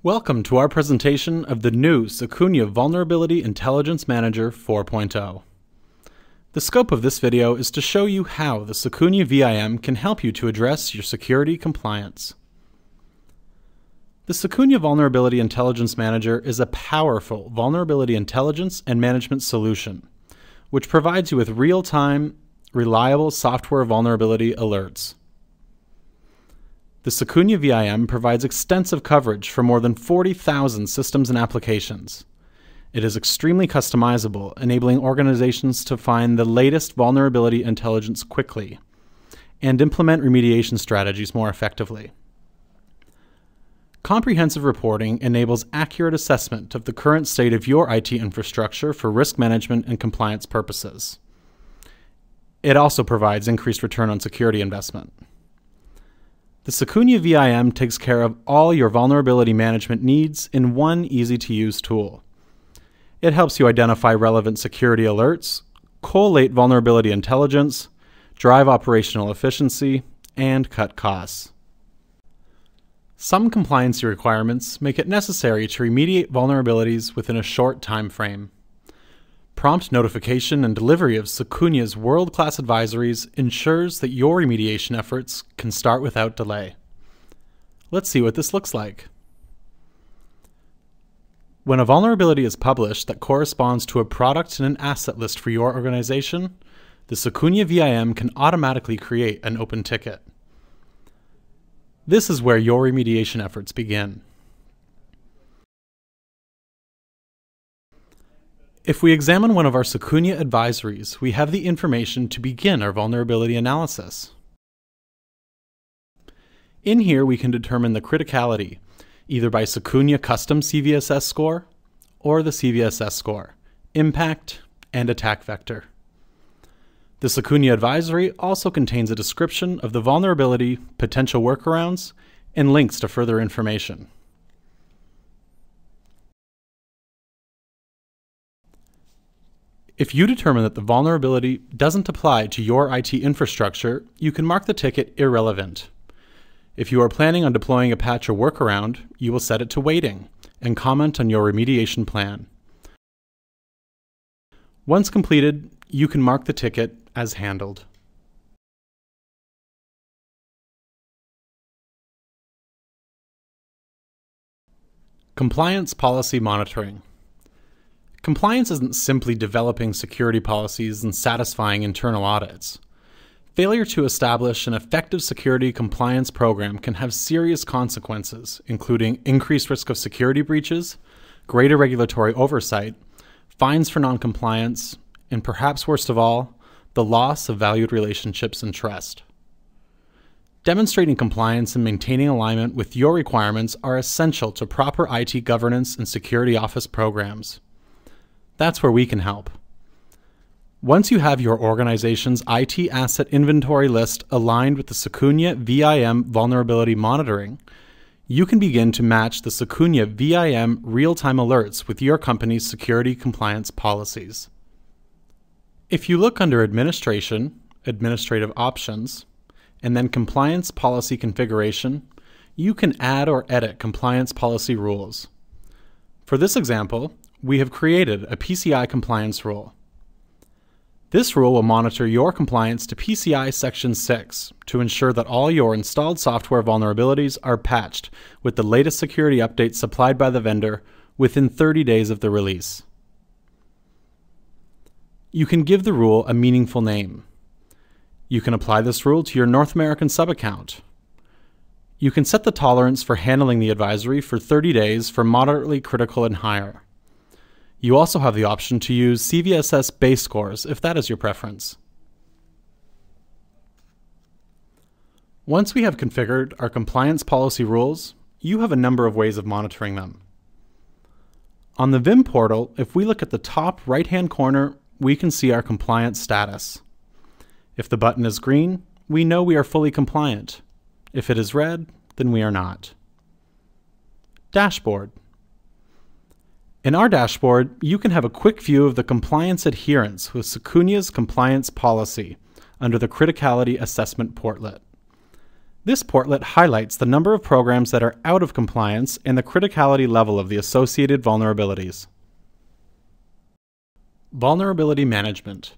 Welcome to our presentation of the new Secunia Vulnerability Intelligence Manager 4.0. The scope of this video is to show you how the Secunia VIM can help you to address your security compliance. The Secunia Vulnerability Intelligence Manager is a powerful vulnerability intelligence and management solution, which provides you with real-time, reliable software vulnerability alerts. The Secunia VIM provides extensive coverage for more than 40,000 systems and applications. It is extremely customizable, enabling organizations to find the latest vulnerability intelligence quickly and implement remediation strategies more effectively. Comprehensive reporting enables accurate assessment of the current state of your IT infrastructure for risk management and compliance purposes. It also provides increased return on security investment. The Secunia VIM takes care of all your vulnerability management needs in one easy-to-use tool. It helps you identify relevant security alerts, collate vulnerability intelligence, drive operational efficiency, and cut costs. Some compliance requirements make it necessary to remediate vulnerabilities within a short time frame. Prompt notification and delivery of Secunia's world-class advisories ensures that your remediation efforts can start without delay. Let's see what this looks like. When a vulnerability is published that corresponds to a product and an asset list for your organization, the Secunia VIM can automatically create an open ticket. This is where your remediation efforts begin. If we examine one of our Secunia advisories, we have the information to begin our vulnerability analysis. In here, we can determine the criticality, either by Secunia custom CVSS score or the CVSS score, impact, and attack vector. The Secunia advisory also contains a description of the vulnerability, potential workarounds, and links to further information. If you determine that the vulnerability doesn't apply to your IT infrastructure, you can mark the ticket irrelevant. If you are planning on deploying a patch or workaround, you will set it to waiting and comment on your remediation plan. Once completed, you can mark the ticket as handled. Compliance policy monitoring. Compliance isn't simply developing security policies and satisfying internal audits. Failure to establish an effective security compliance program can have serious consequences, including increased risk of security breaches, greater regulatory oversight, fines for non-compliance, and perhaps worst of all, the loss of valued relationships and trust. Demonstrating compliance and maintaining alignment with your requirements are essential to proper IT governance and security office programs. That's where we can help. Once you have your organization's IT asset inventory list aligned with the Secunia VIM vulnerability monitoring, you can begin to match the Secunia VIM real-time alerts with your company's security compliance policies. If you look under Administration, Administrative Options, and then Compliance Policy Configuration, you can add or edit compliance policy rules. For this example, we have created a PCI compliance rule. This rule will monitor your compliance to PCI Section 6 to ensure that all your installed software vulnerabilities are patched with the latest security updates supplied by the vendor within 30 days of the release. You can give the rule a meaningful name. You can apply this rule to your North American sub-account. You can set the tolerance for handling the advisory for 30 days for moderately critical and higher. You also have the option to use CVSS base scores if that is your preference. Once we have configured our compliance policy rules, you have a number of ways of monitoring them. On the VIM portal, if we look at the top right-hand corner, we can see our compliance status. If the button is green, we know we are fully compliant. If it is red, then we are not. Dashboard. In our dashboard, you can have a quick view of the compliance adherence with Secunia's compliance policy under the Criticality Assessment portlet. This portlet highlights the number of programs that are out of compliance and the criticality level of the associated vulnerabilities. Vulnerability management.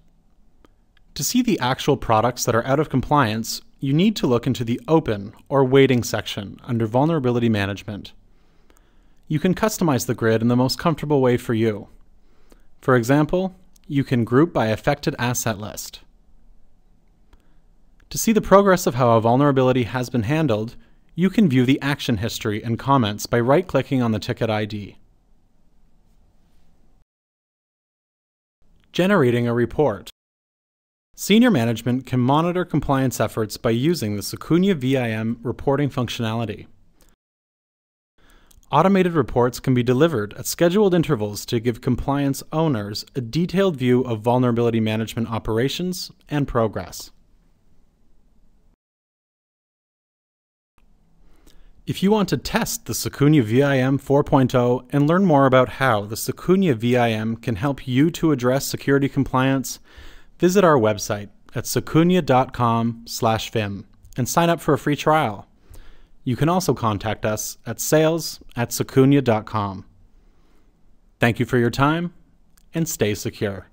To see the actual products that are out of compliance, you need to look into the Open or Waiting section under Vulnerability Management. You can customize the grid in the most comfortable way for you. For example, you can group by affected asset list. To see the progress of how a vulnerability has been handled, you can view the action history and comments by right-clicking on the ticket ID. Generating a report. Senior management can monitor compliance efforts by using the Sukunia VIM reporting functionality. Automated reports can be delivered at scheduled intervals to give compliance owners a detailed view of vulnerability management operations and progress. If you want to test the Secunia VIM 4.0 and learn more about how the Secunia VIM can help you to address security compliance, visit our website at secunia.com/vim and sign up for a free trial. You can also contact us at sales@secunia.com. Thank you for your time, and stay secure.